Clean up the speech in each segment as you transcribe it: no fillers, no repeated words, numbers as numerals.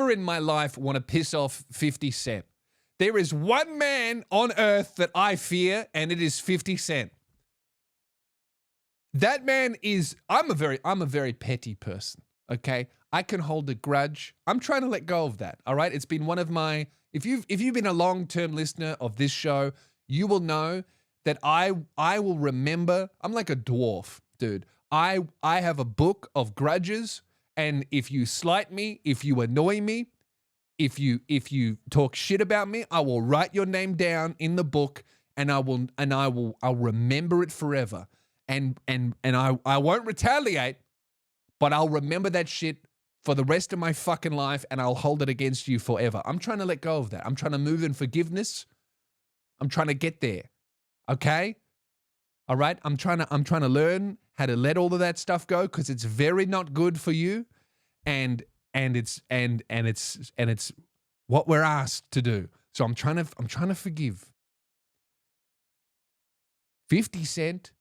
never in my life want to piss off 50 Cent. There is one man on earth that I fear, and it is 50 Cent. That man is, I'm a very petty person, okay? I can hold a grudge. I'm trying to let go of that, all right? It's been one of my, if you've been a long-term listener of this show, you will know that I will remember, I'm like a dwarf, dude. I have a book of grudges, and if you slight me, if you annoy me, if you talk shit about me, I will write your name down in the book, and I'll remember it forever. And I won't retaliate, but I'll remember that shit for the rest of my fucking life, and I'll hold it against you forever. I'm trying to let go of that. I'm trying to move in forgiveness. I'm trying to get there. Okay? All right? I'm trying to learn how to let all of that stuff go, because it's very not good for you, and it's what we're asked to do. So I'm trying to forgive. 50 Cent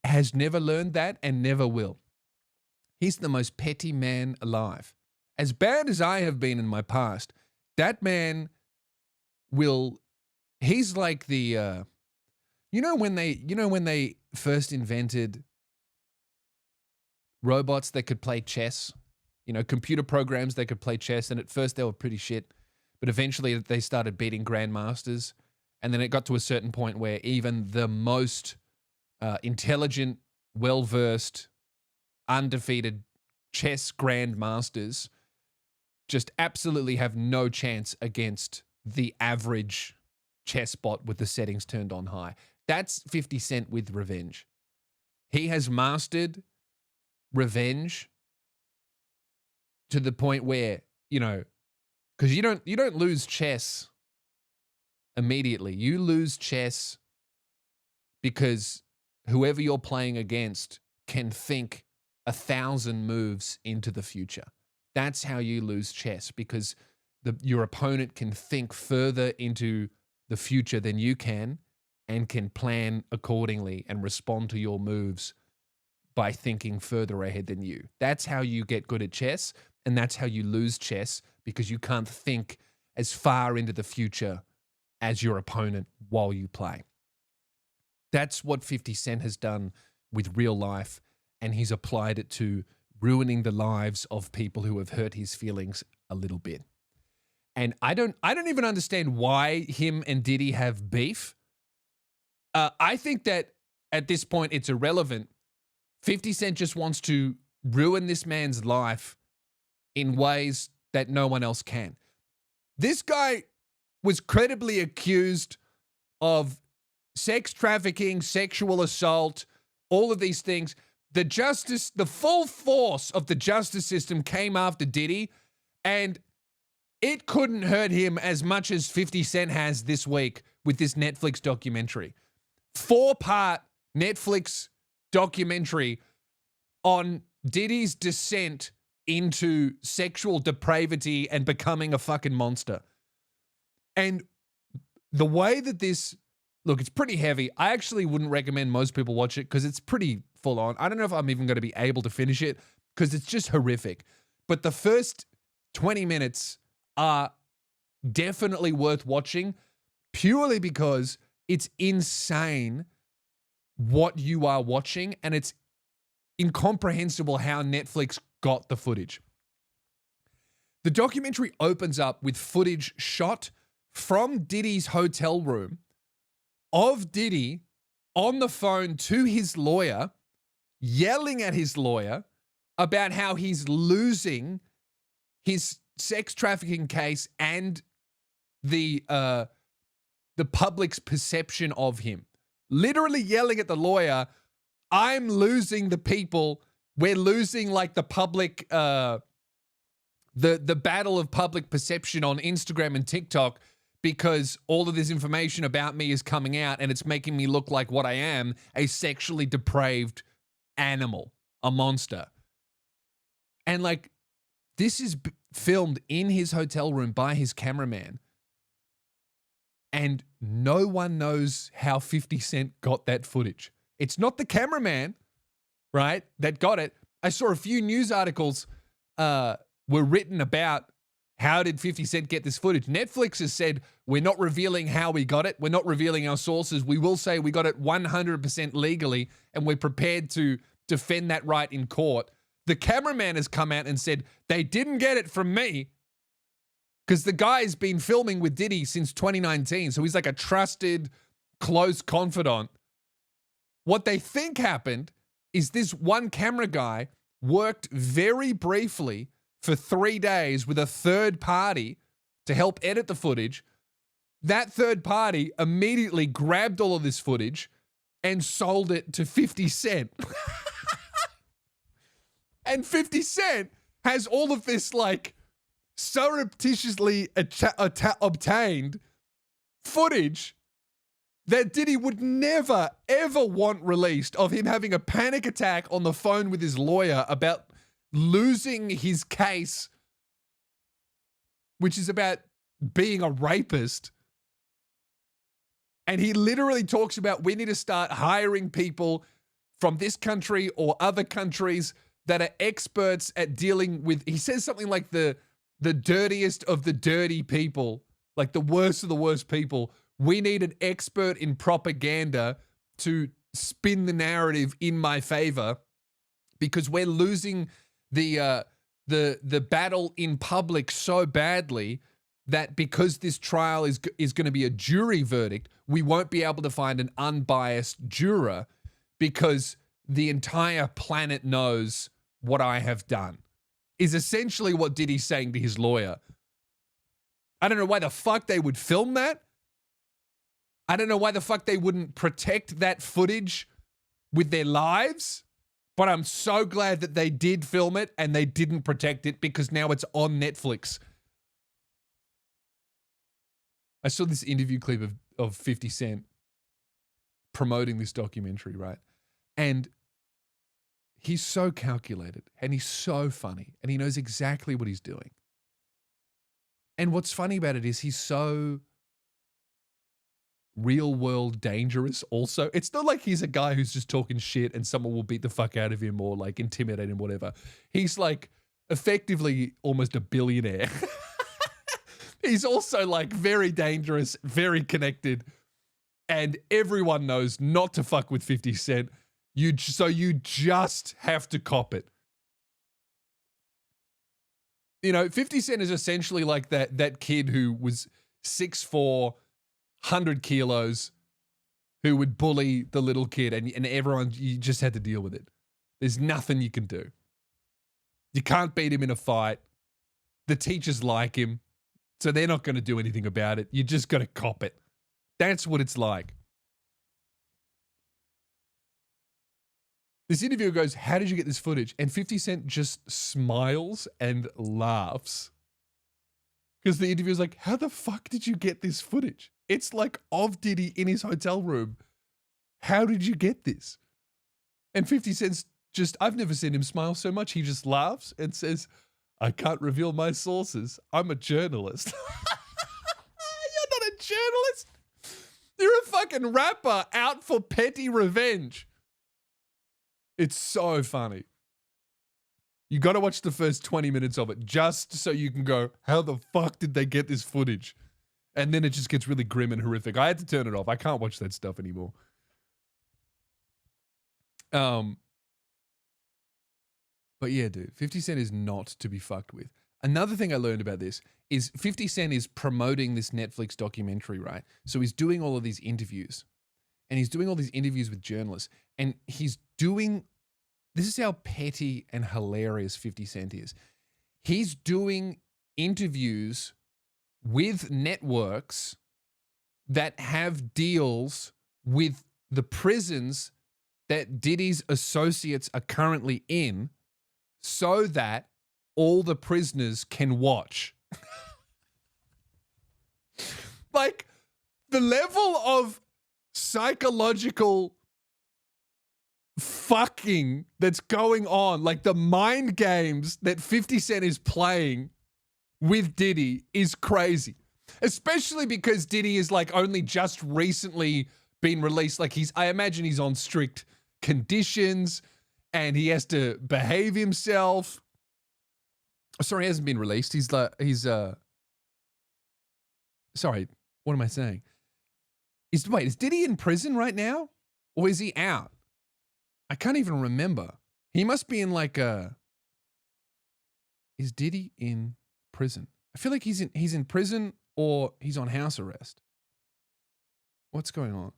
has never learned that and never will. He's the most petty man alive. As bad as I have been in my past, that man he's like the when they first invented robots that could play chess, computer programs that could play chess, and at first they were pretty shit, but eventually they started beating grandmasters, and then it got to a certain point where even the most intelligent, well-versed, undefeated chess grandmasters just absolutely have no chance against the average chess bot with the settings turned on high. That's 50 Cent with revenge. He has mastered revenge to the point where, because you don't lose chess immediately. You lose chess because whoever you're playing against can think 1,000 moves into the future. That's how you lose chess, because your opponent can think further into the future than you can, and can plan accordingly and respond to your moves by thinking further ahead than you. That's how you get good at chess, and that's how you lose chess, because you can't think as far into the future as your opponent while you play. That's what 50 Cent has done with real life, and he's applied it to ruining the lives of people who have hurt his feelings a little bit. And I don't even understand why him and Diddy have beef. I think that at this point it's irrelevant. 50 Cent just wants to ruin this man's life in ways that no one else can. This guy was credibly accused of sex trafficking, sexual assault, all of these things. The full force of the justice system came after Diddy, and it couldn't hurt him as much as 50 Cent has this week with this Netflix documentary. 4-part Netflix documentary on Diddy's descent into sexual depravity and becoming a fucking monster. And the way that look, it's pretty heavy. I actually wouldn't recommend most people watch it because it's pretty full on. I don't know if I'm even going to be able to finish it because it's just horrific. But the first 20 minutes are definitely worth watching, purely because it's insane what you are watching, and it's incomprehensible how Netflix got the footage. The documentary opens up with footage shot from Diddy's hotel room of Diddy on the phone to his lawyer, yelling at his lawyer about how he's losing his sex trafficking case and the public's perception of him. Literally yelling at the lawyer, I'm losing the people. We're losing like the public, the battle of public perception on Instagram and TikTok, because all of this information about me is coming out and it's making me look like what I am, a sexually depraved animal, a monster. And like, this is filmed in his hotel room by his cameraman. And no one knows how 50 Cent got that footage. It's not the cameraman, right, that got it. I saw a few news articles were written about how did 50 Cent get this footage. Netflix has said, we're not revealing how we got it. We're not revealing our sources. We will say we got it 100% legally, and we're prepared to defend that right in court. The cameraman has come out and said, they didn't get it from me, because the guy's been filming with Diddy since 2019. So he's like a trusted, close confidant. What they think happened is this one camera guy worked very briefly for 3 days with a third party to help edit the footage. That third party immediately grabbed all of this footage and sold it to 50 Cent. And 50 Cent has all of this like surreptitiously obtained footage that Diddy would never, ever want released, of him having a panic attack on the phone with his lawyer about losing his case, which is about being a rapist. And he literally talks about, we need to start hiring people from this country or other countries that are experts at dealing with, he says something like the dirtiest of the dirty people, like the worst of the worst people. We need an expert in propaganda to spin the narrative in my favor, because we're losing the battle in public so badly that because this trial is going to be a jury verdict, we won't be able to find an unbiased juror, because the entire planet knows what I have done, is essentially what Diddy's saying to his lawyer. I don't know why the fuck they would film that. I don't know why the fuck they wouldn't protect that footage with their lives, but I'm so glad that they did film it and they didn't protect it, because now it's on Netflix. I saw this interview clip of 50 Cent promoting this documentary, right? And he's so calculated and he's so funny and he knows exactly what he's doing. And what's funny about it is he's so real world dangerous also. It's not like he's a guy who's just talking shit and someone will beat the fuck out of him or like intimidate him, whatever. He's like effectively almost a billionaire. He's also like very dangerous, very connected, and everyone knows not to fuck with 50 Cent. So you just have to cop it. You know, 50 Cent is essentially like that kid who was 6'4", 100 kilos, who would bully the little kid, and everyone, you just had to deal with it. There's nothing you can do. You can't beat him in a fight. The teachers like him, so they're not going to do anything about it. You just got to cop it. That's what it's like. This interviewer goes, how did you get this footage? And 50 Cent just smiles and laughs. Because the interviewer's like, how the fuck did you get this footage? It's like of Diddy in his hotel room. How did you get this? And 50 Cent's just, I've never seen him smile so much. He just laughs and says, I can't reveal my sources. I'm a journalist. You're not a journalist. You're a fucking rapper out for petty revenge. It's so funny. You got to watch the first 20 minutes of it just so you can go, how the fuck did they get this footage? And then it just gets really grim and horrific. I had to turn it off. I can't watch that stuff anymore. But yeah, dude, 50 Cent is not to be fucked with. Another thing I learned about this is 50 Cent is promoting this Netflix documentary, right? So he's doing all of these interviews. And he's doing all these interviews with journalists. And he's doing, this is how petty and hilarious 50 Cent is. He's doing interviews with networks that have deals with the prisons that Diddy's associates are currently in, so that all the prisoners can watch. Like, the level of psychological fucking that's going on, like the mind games that 50 Cent is playing with Diddy is crazy. Especially because Diddy is like only just recently been released. Like I imagine he's on strict conditions and he has to behave himself. Sorry, he hasn't been released. Sorry, what am I saying? Is Diddy in prison right now? Or is he out? I can't even remember. He must be in like a... Is Diddy in prison? I feel like he's in prison or he's on house arrest. What's going on?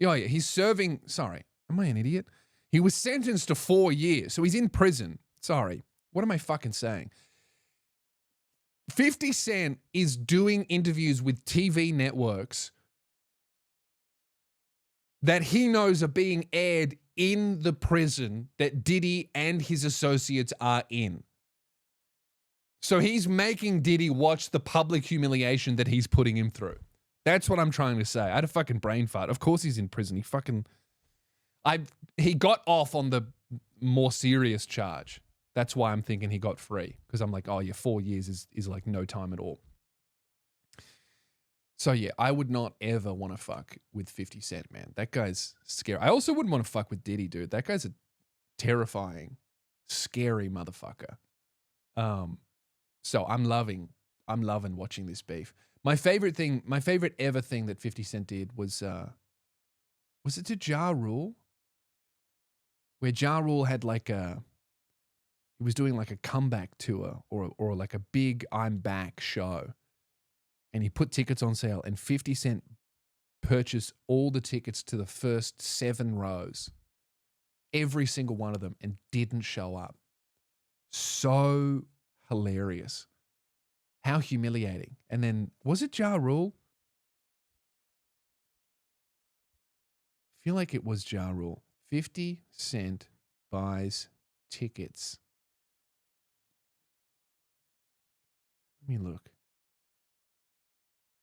Oh, yeah, he's serving... Sorry, am I an idiot? He was sentenced to 4 years, so he's in prison. Sorry. What am I fucking saying? 50 Cent is doing interviews with TV networks that he knows are being aired in the prison that Diddy and his associates are in. So he's making Diddy watch the public humiliation that he's putting him through. That's what I'm trying to say. I had a fucking brain fart. Of course he's in prison. He got off on the more serious charge. That's why I'm thinking he got free. Because I'm like, oh yeah, 4 years is like no time at all. So yeah, I would not ever want to fuck with 50 Cent, man. That guy's scary. I also wouldn't want to fuck with Diddy, dude. That guy's a terrifying, scary motherfucker. So I'm loving watching this beef. My favorite ever thing that 50 Cent did was it to Ja Rule? Where Ja Rule had he was doing like a comeback tour or like a big I'm back show. And he put tickets on sale and 50 Cent purchased all the tickets to the first 7 rows. Every single one of them, and didn't show up. So hilarious. How humiliating. And then, was it Ja Rule? I feel like it was Ja Rule. 50 Cent buys tickets. Let me look.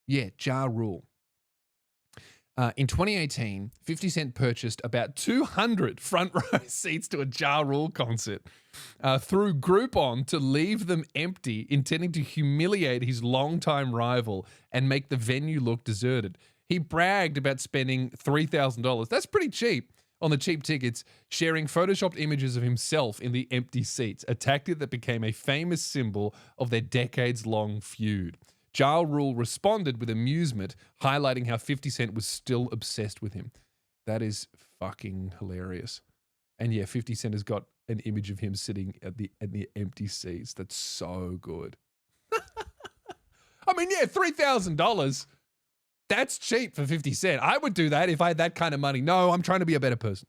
Yeah, Ja Rule. In 2018, 50 Cent purchased about 200 front row seats to a Ja Rule concert through Groupon to leave them empty, intending to humiliate his longtime rival and make the venue look deserted. He bragged about spending $3,000. That's pretty cheap on the cheap tickets, sharing photoshopped images of himself in the empty seats, a tactic that became a famous symbol of their decades-long feud. Ja Rule responded with amusement, highlighting how 50 Cent was still obsessed with him. That is fucking hilarious. And yeah, 50 Cent has got an image of him sitting at the empty seats. That's so good. I mean, yeah, $3,000. That's cheap for 50 Cent. I would do that if I had that kind of money. No, I'm trying to be a better person.